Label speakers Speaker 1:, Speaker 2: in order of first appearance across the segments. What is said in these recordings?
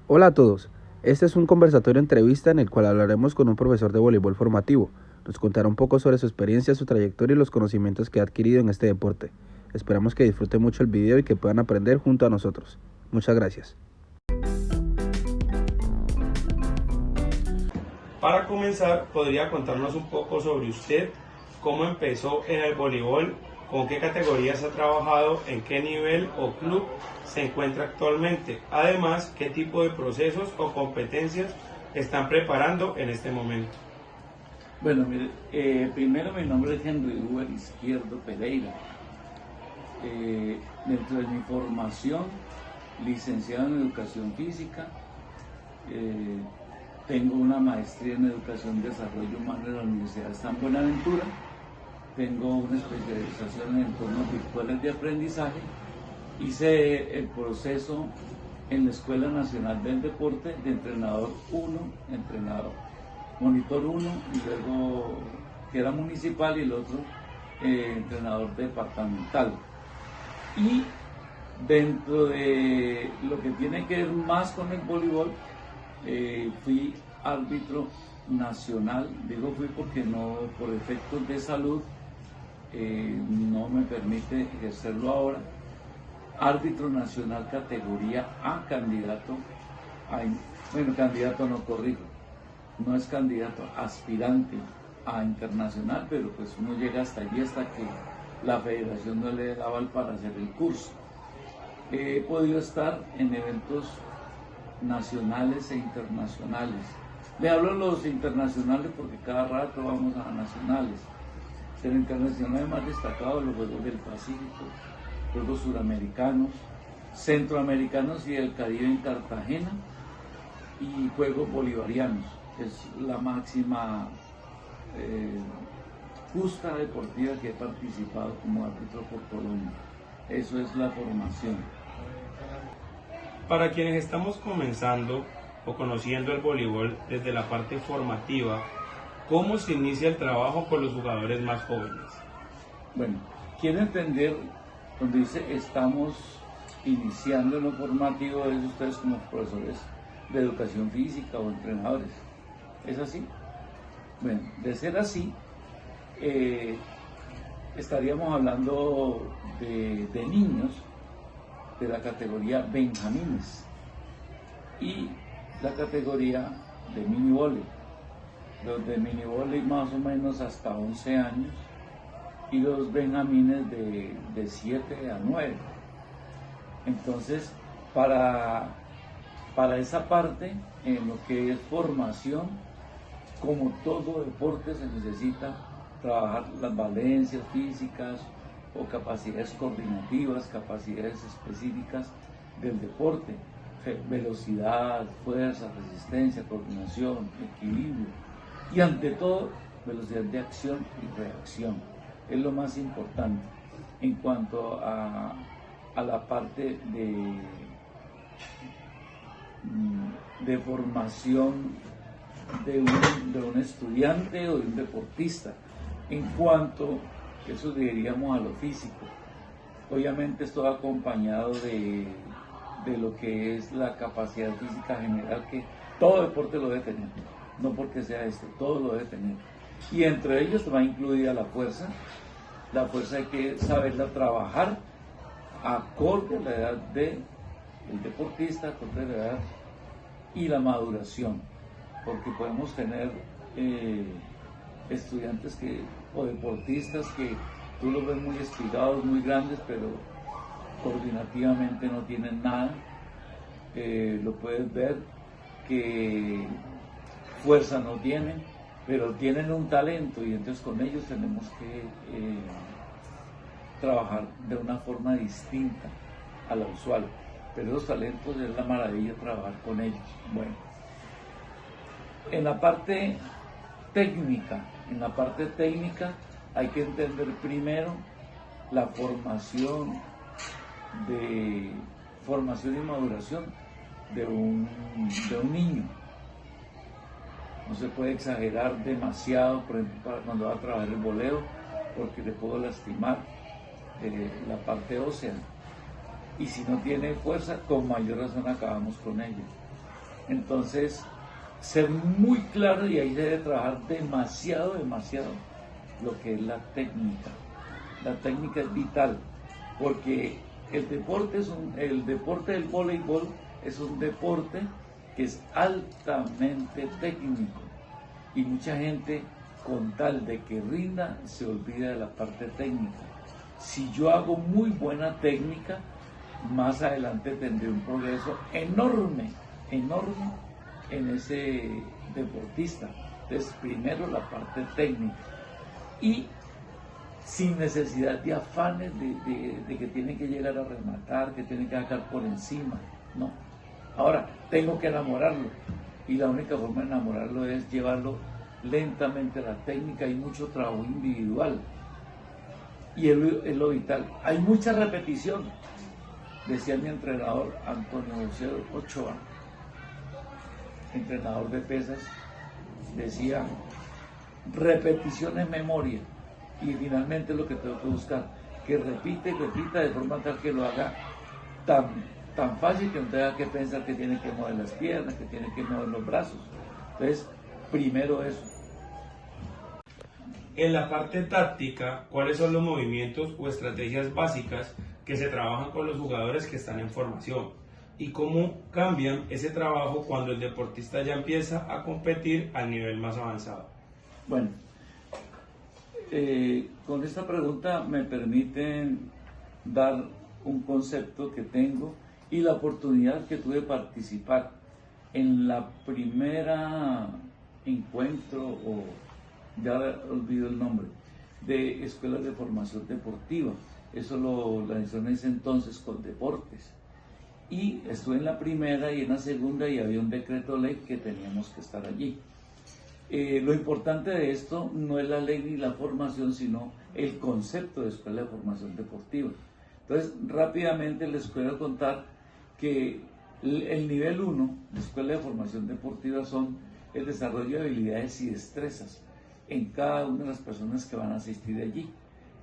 Speaker 1: Hola a todos, este es un conversatorio entrevista en el cual hablaremos con un profesor de voleibol formativo. Nos contará un poco sobre su experiencia, su trayectoria y los conocimientos que ha adquirido en este deporte. Esperamos que disfruten mucho el video y que puedan aprender junto a nosotros. Muchas gracias.
Speaker 2: Para comenzar, ¿podría contarnos un poco sobre usted, cómo empezó en el voleibol, con qué categorías ha trabajado, en qué nivel o club se encuentra actualmente? Además, ¿qué tipo de procesos o competencias están preparando en este momento?
Speaker 3: Bueno, mire, primero mi nombre es Henry Uber Izquierdo Pereira. Dentro de mi formación, licenciado en Educación Física, tengo una maestría en Educación y Desarrollo Humano en la Universidad de San Buenaventura, tengo una especialización en entornos virtuales de aprendizaje, hice el proceso en la Escuela Nacional del Deporte de entrenador 1, monitor 1 y luego que era municipal y el otro entrenador departamental. Y dentro de lo que tiene que ver más con el voleibol, fui árbitro nacional. Digo fui porque no, por efectos de salud, no me permite ejercerlo ahora. Árbitro nacional categoría A, candidato no, corrijo, no es candidato, aspirante a internacional, pero pues uno llega hasta allí hasta que la federación no le da aval para hacer el curso. He podido estar en eventos nacionales e internacionales. Le hablo de los internacionales porque cada rato vamos a nacionales. En el internacional más destacado los Juegos del Pacífico, Juegos Suramericanos, Centroamericanos y el Caribe en Cartagena, y Juegos Bolivarianos. Es la máxima justa deportiva que he participado como árbitro por Colombia. Eso es la formación.
Speaker 2: Para quienes estamos comenzando o conociendo el voleibol desde la parte formativa, ¿cómo se inicia el trabajo con los jugadores más jóvenes?
Speaker 3: Bueno, quiero entender donde dice estamos iniciando en lo formativo, es ustedes como profesores de educación física o entrenadores. ¿Es así? Bueno, de ser así, estaríamos hablando de niños de la categoría benjamines y la categoría de mini volley. Los de mini volley más o menos hasta 11 años y los benjamines de 7 a 9. Entonces, para esa parte, en lo que es formación, como todo deporte se necesita trabajar las valencias físicas o capacidades coordinativas, capacidades específicas del deporte, velocidad, fuerza, resistencia, coordinación, equilibrio y ante todo velocidad de acción y reacción. Es lo más importante en cuanto a la parte de formación de un estudiante o de un deportista. En cuanto, eso diríamos a lo físico, obviamente esto va acompañado de lo que es la capacidad física general que todo deporte lo debe tener, no porque sea todo lo debe tener. Y entre ellos va incluida la fuerza hay que saberla trabajar acorde a la edad del deportista, acorde a la edad y la maduración, porque podemos tener estudiantes o deportistas que tú los ves muy espigados, muy grandes, pero coordinativamente no tienen nada. Lo puedes ver que fuerza no tienen, pero tienen un talento y entonces con ellos tenemos que trabajar de una forma distinta a la usual. Pero los talentos es la maravilla trabajar con ellos. Bueno, en la parte técnica hay que entender primero la formación y maduración de un niño. No se puede exagerar demasiado, por ejemplo, cuando va a trabajar el voleo, porque le puedo lastimar la parte ósea. Y si no tiene fuerza, con mayor razón acabamos con ella. Entonces, ser muy claro, y ahí se debe trabajar demasiado lo que es la técnica. La técnica es vital, porque el deporte del voleibol es un deporte que es altamente técnico, y mucha gente, con tal de que rinda, se olvida de la parte técnica. Si yo hago muy buena técnica, más adelante tendré un progreso enorme en ese deportista. Entonces, primero la parte técnica, y sin necesidad de afanes de que tiene que llegar a rematar, que tiene que sacar por encima, no. Ahora, tengo que enamorarlo, y la única forma de enamorarlo es llevarlo lentamente a la técnica. Hay mucho trabajo individual, y es lo vital. Hay mucha repetición, decía mi entrenador Antonio José Ochoa, entrenador de pesas, decía: repetición es memoria, y finalmente lo que tengo que buscar, que repita y repita de forma tal que lo haga tan fácil que no tenga que pensar que tiene que mover las piernas, que tiene que mover los brazos. Entonces, primero eso.
Speaker 2: En la parte táctica, ¿cuáles son los movimientos o estrategias básicas que se trabajan con los jugadores que están en formación? ¿Y cómo cambian ese trabajo cuando el deportista ya empieza a competir al nivel más avanzado?
Speaker 3: Bueno, con esta pregunta me permiten dar un concepto que tengo y la oportunidad que tuve de participar en la primera encuentro, o ya olvido el nombre, de escuelas de formación deportiva. Eso lo organizó en ese entonces con Deportes. Y estuve en la primera y en la segunda, y había un decreto ley que teníamos que estar allí. Lo importante de esto no es la ley ni la formación, sino el concepto de escuela de formación deportiva. Entonces, rápidamente les quiero contar que el nivel 1 de escuela de formación deportiva son el desarrollo de habilidades y destrezas en cada una de las personas que van a asistir allí.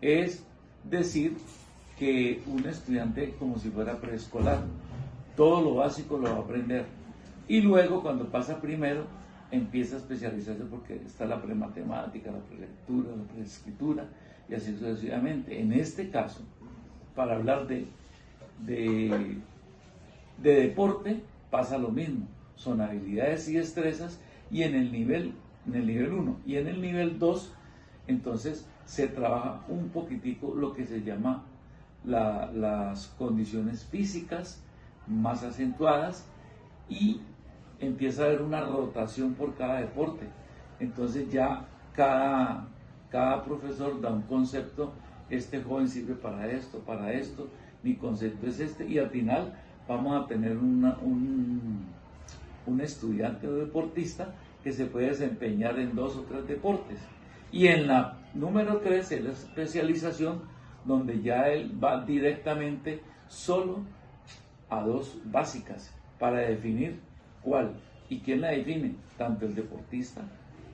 Speaker 3: Es decir, que un estudiante, como si fuera preescolar, todo lo básico lo va a aprender, y luego cuando pasa primero empieza a especializarse, porque está la prematemática, la prelectura, la preescritura, y así sucesivamente. En este caso, para hablar de deporte, pasa lo mismo, son habilidades y destrezas, y en el nivel 1 y en el nivel 2, entonces se trabaja un poquitico lo que se llama las condiciones físicas más acentuadas, y empieza a haber una rotación por cada deporte. Entonces ya cada profesor da un concepto: este joven sirve para esto, mi concepto es este, y al final vamos a tener un estudiante o deportista que se puede desempeñar en 2 o 3 deportes. Y en la número 3 es la especialización, donde ya él va directamente solo a 2 básicas para definir cuál. ¿Y quién la define? Tanto el deportista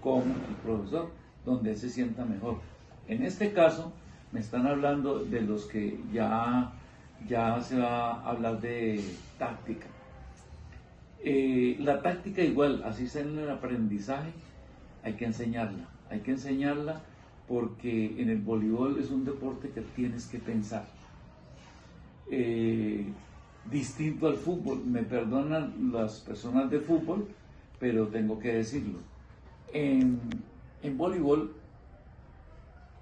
Speaker 3: como el profesor, donde él se sienta mejor. En este caso me están hablando de los que ya se va a hablar de táctica. La táctica igual, así sea en el aprendizaje, hay que enseñarla porque en el voleibol es un deporte que tienes que pensar. Distinto al fútbol, me perdonan las personas de fútbol, pero tengo que decirlo. En voleibol,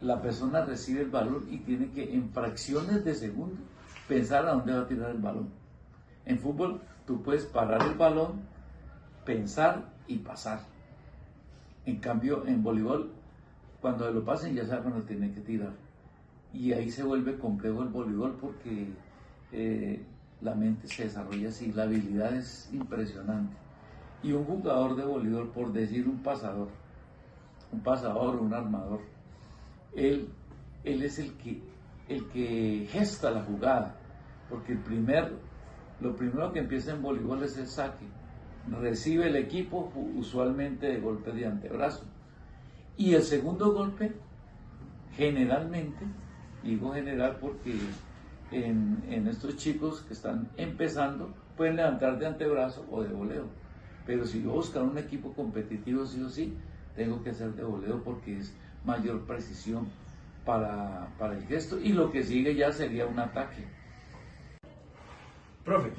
Speaker 3: la persona recibe el balón y tiene que, en fracciones de segundo, pensar a dónde va a tirar el balón. En fútbol, tú puedes parar el balón, pensar y pasar. En cambio, en voleibol, cuando lo pasen ya saben cuando tiene que tirar. Y ahí se vuelve complejo el voleibol, porque la mente se desarrolla así, la habilidad es impresionante. Y un jugador de voleibol, por decir un pasador, un armador, él es el que gesta la jugada, porque lo primero que empieza en voleibol es el saque. Recibe el equipo usualmente de golpe de antebrazo, y el segundo golpe, generalmente, digo general porque en estos chicos que están empezando pueden levantar de antebrazo o de voleo, Pero si yo buscar un equipo competitivo sí o sí, tengo que hacer de voleo porque es mayor precisión para el gesto, y lo que sigue ya sería un ataque.
Speaker 2: Profe,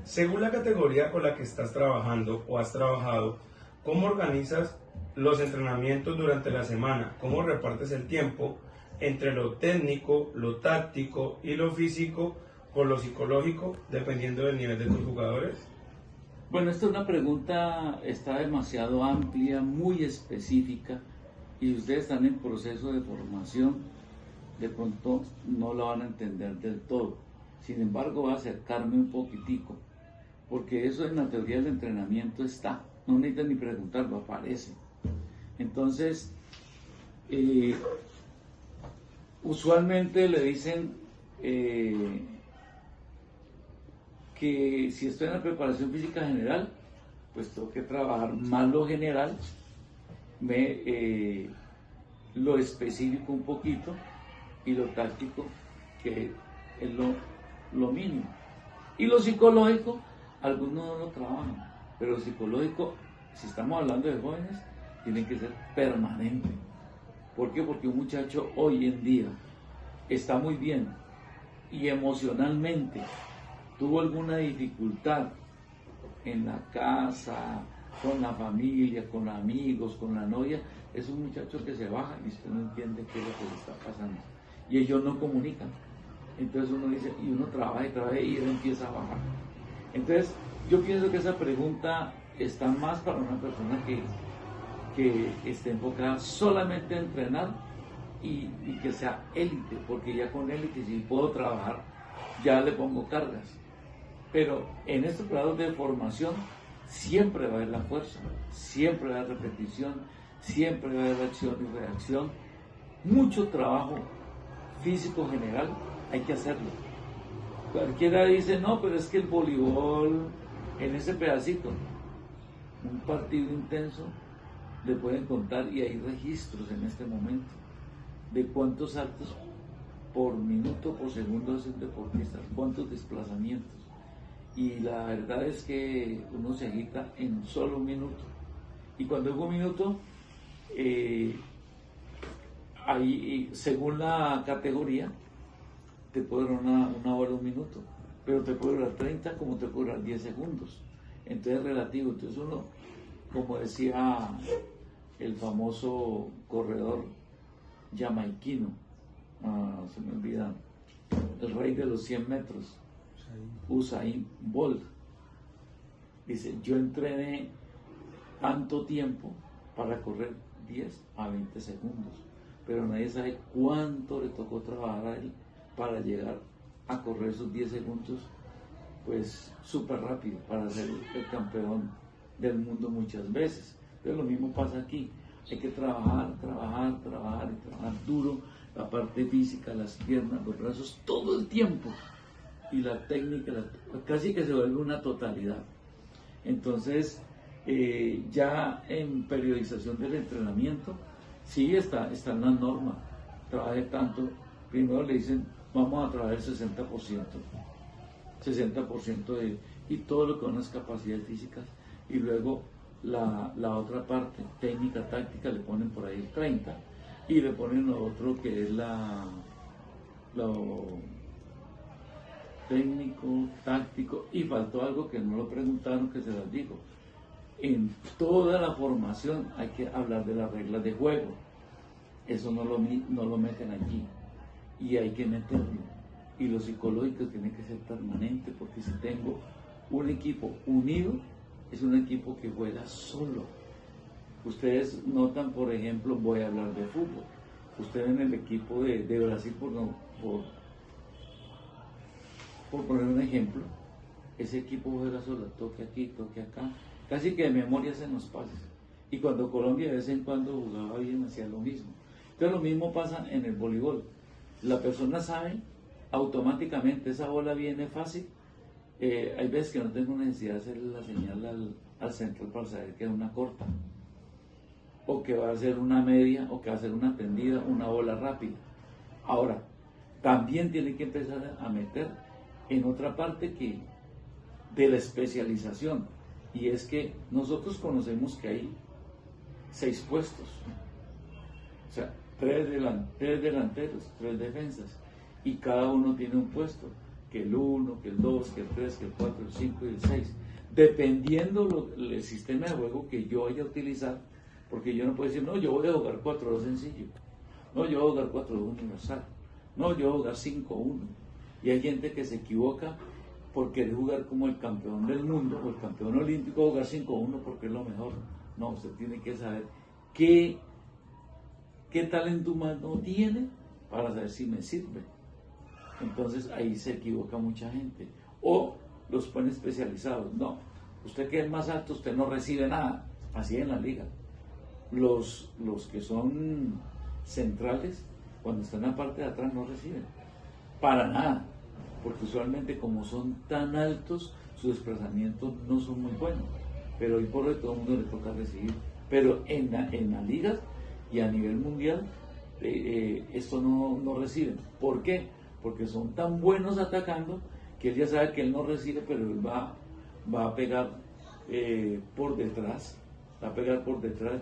Speaker 2: según la categoría con la que estás trabajando o has trabajado, ¿cómo organizas los entrenamientos durante la semana? ¿Cómo repartes el tiempo entre lo técnico, lo táctico y lo físico por lo psicológico, dependiendo del nivel de tus jugadores?
Speaker 3: Bueno, esta es una pregunta, está demasiado amplia, muy específica, y ustedes están en proceso de formación, de pronto no la van a entender del todo. Sin embargo, voy a acercarme un poquitico, porque eso en la teoría del entrenamiento está, no necesitan ni preguntarlo, aparece. Entonces, usualmente le dicen que si estoy en la preparación física general, pues tengo que trabajar más lo general, lo específico un poquito, y lo táctico, que es lo mínimo. Y lo psicológico, algunos no lo trabajan, pero lo psicológico, si estamos hablando de jóvenes, tiene que ser permanente. ¿Por qué? Porque un muchacho hoy en día está muy bien y emocionalmente tuvo alguna dificultad en la casa, con la familia, con amigos, con la novia, es un muchacho que se baja y usted no entiende qué es lo que le está pasando. Y ellos no comunican. Entonces uno dice, y uno trabaja y él empieza a bajar. Entonces yo pienso que esa pregunta está más para una persona que esté enfocada solamente a entrenar y que sea élite, porque ya con élite si puedo trabajar, ya le pongo cargas. Pero en estos grados de formación siempre va a haber la fuerza, siempre va a haber repetición, siempre va a haber acción y reacción. Mucho trabajo físico general hay que hacerlo. Cualquiera dice, no, pero es que el voleibol en ese pedacito, un partido intenso, le pueden contar, y hay registros en este momento de cuántos saltos por minuto, por segundo hace un deportista, cuántos desplazamientos. Y la verdad es que uno se agita en solo un minuto. Y cuando digo un minuto, ahí, según la categoría, te puede durar una hora, un minuto, pero te puede durar 30 como te puede durar 10 segundos. Entonces es relativo. Entonces uno, como decía el famoso corredor jamaiquino, se me olvida, el rey de los 100 metros, Usain Bolt, dice, yo entrené tanto tiempo para correr 10 a 20 segundos, pero nadie sabe cuánto le tocó trabajar a él para llegar a correr esos 10 segundos, pues súper rápido, para ser el campeón del mundo muchas veces. Pero lo mismo pasa aquí, hay que trabajar duro, la parte física, las piernas, los brazos, todo el tiempo. Y la técnica casi que se vuelve una totalidad. Entonces, ya en periodización del entrenamiento, sí está en la norma, trabaje tanto, primero le dicen, vamos a trabajar el 60% y todo lo que son las capacidades físicas, y luego la otra parte, técnica, táctica, le ponen por ahí el 30%, y le ponen lo otro que es lo técnico, táctico, y faltó algo que no lo preguntaron, que se las digo. En toda la formación hay que hablar de las reglas de juego. Eso no lo meten aquí, y hay que meterlo. Y lo psicológico tiene que ser permanente, porque si tengo un equipo unido, es un equipo que juega solo. Ustedes notan, por ejemplo, voy a hablar de fútbol. Ustedes en el equipo de Brasil, por poner un ejemplo, ese equipo juega solo, toque aquí, toque acá, casi que de memoria hacen los pases. Y cuando Colombia de vez en cuando jugaba bien, hacía lo mismo. Entonces lo mismo pasa en el voleibol. La persona sabe automáticamente, esa bola viene fácil. Hay veces que no tengo necesidad de hacerle la señal al central para saber que es una corta, o que va a ser una media, o que va a ser una tendida, una bola rápida. Ahora, también tiene que empezar a meter en otra parte de la especialización, y es que nosotros conocemos que hay 6 puestos, o sea, 3 delanteros, 3 defensas, y cada uno tiene un puesto, que el 1, que el 2, que el 3, que el 4, el 5 y el 6, dependiendo el sistema de juego que yo vaya a utilizar, porque yo no puedo decir, no, yo voy a jugar 4-2 sencillo, no, yo voy a jugar 4-2 universal, no, yo voy a jugar 5-1, y hay gente que se equivoca por querer jugar como el campeón del mundo o el campeón olímpico, jugar 5-1 porque es lo mejor. No, usted tiene que saber qué talento humano tiene para saber si me sirve. Entonces ahí se equivoca mucha gente. O los ponen especializados. No, usted que es más alto, usted no recibe nada. Así en la liga. Los que son centrales, cuando están en la parte de atrás, no reciben. Para nada. Porque usualmente como son tan altos, sus desplazamientos no son muy buenos. Pero hoy por hoy todo el mundo le toca recibir. Pero en la liga y a nivel mundial, esto no reciben. ¿Por qué? Porque son tan buenos atacando que él ya sabe que él no recibe, pero él va a pegar por detrás,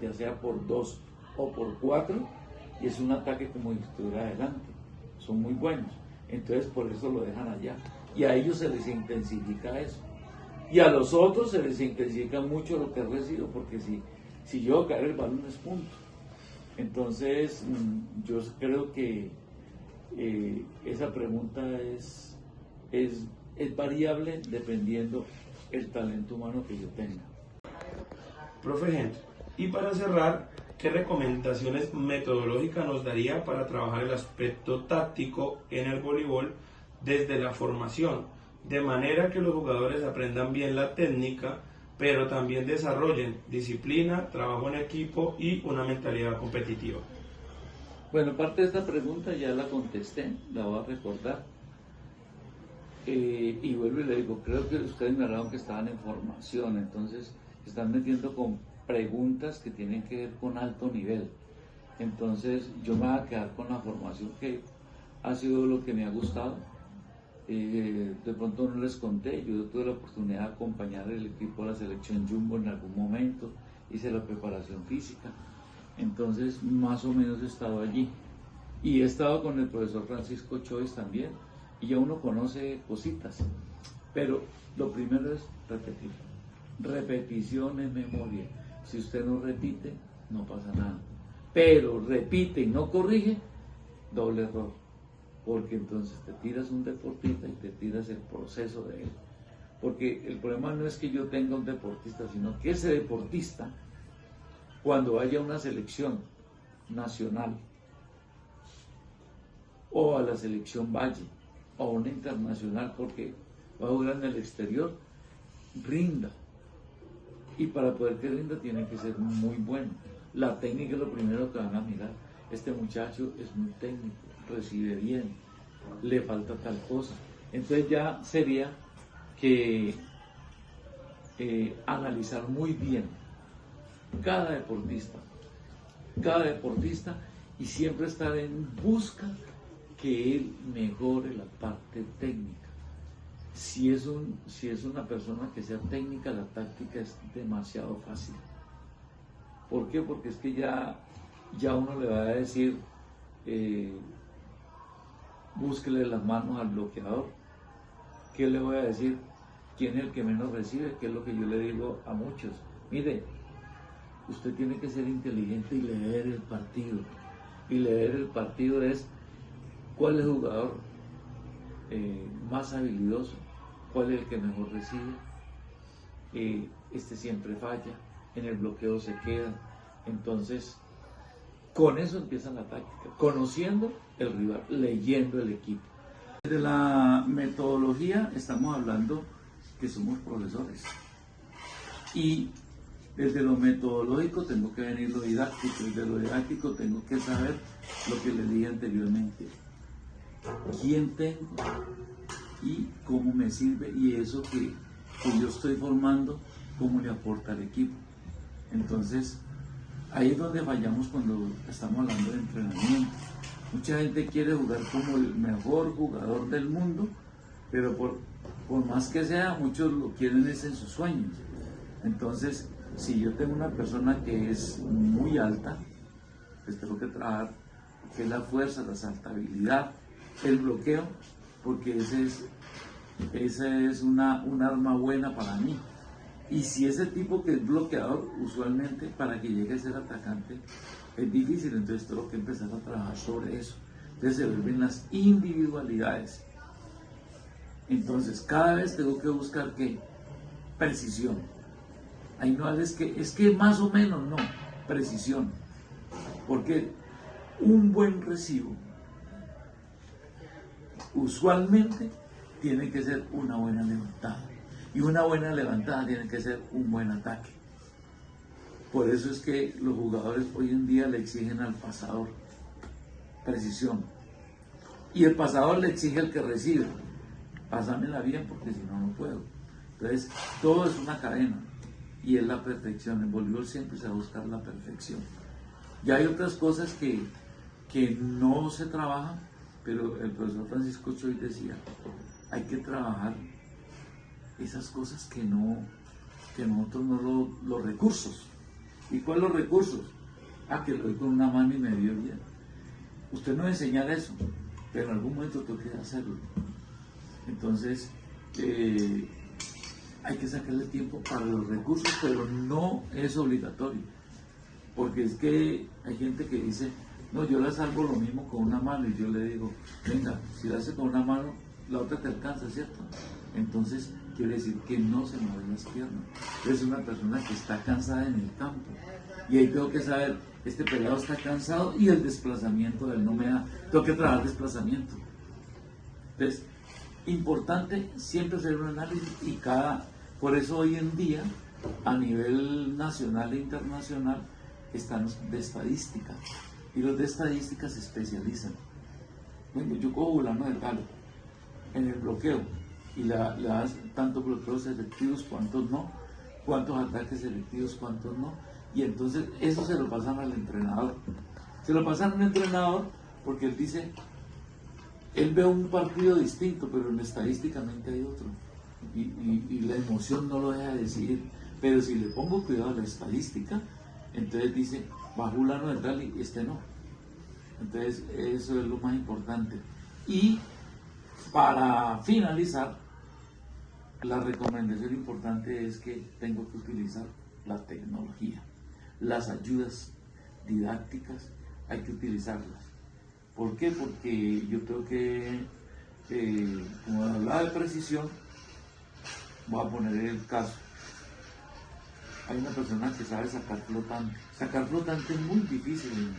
Speaker 3: ya sea por 2 o por 4, y es un ataque como si estuviera adelante. Son muy buenos, entonces por eso lo dejan allá, y a ellos se les intensifica eso, y a los otros se les intensifica mucho lo que recibo, porque si yo caer el balón es punto. Entonces yo creo que esa pregunta es variable dependiendo el talento humano que yo tenga.
Speaker 2: Profe Henry, y para cerrar, ¿qué recomendaciones metodológicas nos daría para trabajar el aspecto táctico en el voleibol desde la formación, de manera que los jugadores aprendan bien la técnica, pero también desarrollen disciplina, trabajo en equipo y una mentalidad competitiva?
Speaker 3: Bueno, parte de esta pregunta ya la contesté, la voy a recordar. Y vuelvo y le digo, creo que ustedes me hablaron que estaban en formación, entonces se están metiendo con preguntas que tienen que ver con alto nivel. Entonces yo me voy a quedar con la formación, que ha sido lo que me ha gustado. De pronto no les conté, yo tuve la oportunidad de acompañar el equipo de la selección Jumbo en algún momento, hice la preparación física, entonces más o menos he estado allí. Y he estado con el profesor Francisco Chois también, y ya uno conoce cositas, pero lo primero es repetir. Repetición es memoria. Si usted no repite, no pasa nada. Pero repite y no corrige, doble error. Porque entonces te tiras un deportista y te tiras el proceso de él. Porque el problema no es que yo tenga un deportista, sino que ese deportista, cuando vaya a una selección nacional, o a la selección Valle, o a una internacional, porque va a jugar en el exterior, rinda. Y para poder que rinda tiene que ser muy bueno. La técnica es lo primero que van a mirar. Este muchacho es muy técnico, recibe bien, le falta tal cosa. Entonces ya sería que analizar muy bien cada deportista, y siempre estar en busca que él mejore la parte técnica. Si es una persona que sea técnica, la táctica es demasiado fácil. ¿Por qué? Porque es que ya uno le va a decir, búsquele las manos al bloqueador. ¿Qué le voy a decir? ¿Quién es el que menos recibe? Que es lo que yo le digo a muchos. Mire, usted tiene que ser inteligente y leer el partido. Y leer el partido es cuál es el jugador más habilidoso, cuál es el que mejor recibe. Este siempre falla, en el bloqueo se queda. Entonces, con eso empieza la táctica, conociendo el rival, leyendo el equipo. De la metodología estamos hablando que somos profesores, y desde lo metodológico tengo que venir lo didáctico, y de lo didáctico tengo que saber lo que les dije anteriormente, quién tengo y cómo me sirve, y eso que yo estoy formando, cómo le aporta al equipo. Entonces ahí es donde fallamos cuando estamos hablando de entrenamiento. Mucha gente quiere jugar como el mejor jugador del mundo, pero por más que sea, muchos lo quieren es en sus sueños. Entonces, si yo tengo una persona que es muy alta, pues tengo que trabajar que es la fuerza, la saltabilidad, el bloqueo, porque ese es un arma buena para mí. Y si ese tipo que es bloqueador, usualmente para que llegue a ser atacante es difícil, entonces tengo que empezar a trabajar sobre eso. Entonces se vuelven las individualidades. Entonces cada vez tengo que buscar ¿qué? Precisión. Ahí no es que más o menos, no, precisión. Porque un buen recibo usualmente tiene que ser una buena levantada. Y una buena levantada tiene que ser un buen ataque. Por eso es que los jugadores hoy en día le exigen al pasador precisión. Y el pasador le exige al que recibe. Pásamela bien porque si no, no puedo. Entonces, todo es una cadena. Y es la perfección. En voleibol siempre se va a buscar la perfección. Ya hay otras cosas que no se trabajan, pero el profesor Francisco Choy decía, hay que trabajar esas cosas que nosotros no los recursos. ¿Y cuáles los recursos? Que lo doy con una mano y me dio bien. Usted no enseñar eso, pero en algún momento tengo que hacerlo. Entonces, hay que sacarle tiempo para los recursos, pero no es obligatorio. Porque es que hay gente que dice, no, yo la salvo lo mismo con una mano, y yo le digo, venga, si la hace con una mano, la otra te alcanza, ¿cierto? Entonces, quiere decir que no se mueven las piernas. Es una persona que está cansada en el campo. Y ahí tengo que saber, este pelado está cansado y el desplazamiento de él no me da. Tengo que trabajar desplazamiento. Entonces, importante siempre hacer un análisis por eso hoy en día, a nivel nacional e internacional, están los de estadística. Y los de estadística se especializan. Bueno, yo cojo fulano de tal en el bloqueo y le das tantos bloqueos efectivos, cuántos no, cuántos ataques efectivos, cuántos no, y entonces eso se lo pasan al entrenador. Se lo pasan al entrenador porque él dice, él ve un partido distinto, pero estadísticamente hay otro, y la emoción no lo deja de decidir. Pero si le pongo cuidado a la estadística, entonces dice, va fulano de tal y este no. Entonces eso es lo más importante. Y para finalizar, la recomendación importante es que tengo que utilizar la tecnología. Las ayudas didácticas hay que utilizarlas. ¿Por qué? Porque yo creo que, como hablaba de precisión, voy a poner el caso. Hay una persona que sabe sacar flotante. Sacar flotante es muy difícil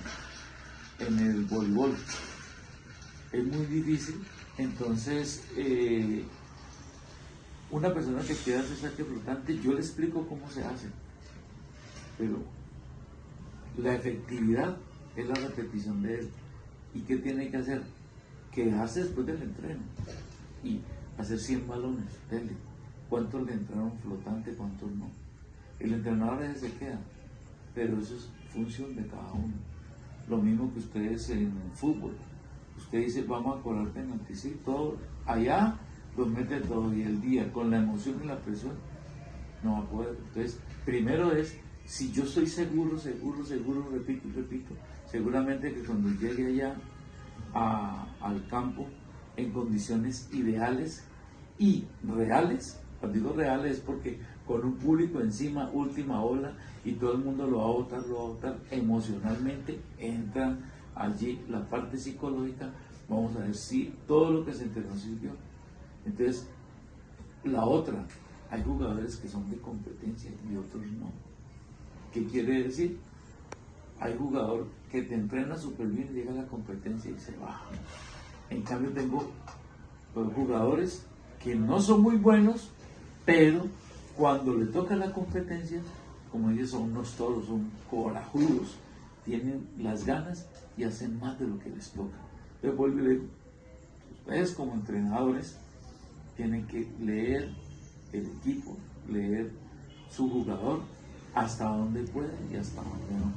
Speaker 3: en el voleibol. Es muy difícil. Entonces, una persona que quiera hacer saque flotante, yo le explico cómo se hace. Pero la efectividad es la repetición de él. ¿Y qué tiene que hacer? Quedarse después del entreno y hacer 100 balones. Dele. ¿Cuántos le entraron flotante, cuántos no? El entrenador se queda, pero eso es función de cada uno. Lo mismo que ustedes en el fútbol. Usted dice, vamos a cobrar penalti, sí, todo, allá los mete todo, y el día, con la emoción y la presión, no va a poder. Entonces, primero es, si yo estoy seguro, repito, seguramente que cuando llegue allá al campo, en condiciones ideales y reales, cuando digo reales es porque con un público encima, última ola, y todo el mundo lo va a votar emocionalmente, entra allí la parte psicológica, vamos a ver si todo lo que se entrenó sirvió. Entonces, la otra, hay jugadores que son de competencia y otros no. ¿Qué quiere decir? Hay jugador que te entrena súper bien, llega a la competencia y se baja. En cambio tengo jugadores que no son muy buenos, pero cuando le toca la competencia, como ellos son unos toros, son corajudos, tienen las ganas y hacen más de lo que les toca. Entonces vuelvo y le digo, ustedes como entrenadores tienen que leer el equipo, leer su jugador, hasta donde pueden y hasta donde no.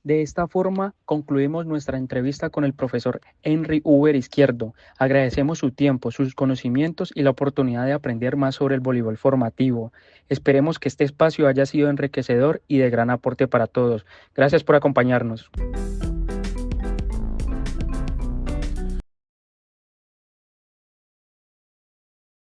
Speaker 4: De esta forma concluimos nuestra entrevista con el profesor Henry Uber Izquierdo. Agradecemos su tiempo, sus conocimientos y la oportunidad de aprender más sobre el voleibol formativo. Esperemos que este espacio haya sido enriquecedor y de gran aporte para todos. Gracias por acompañarnos.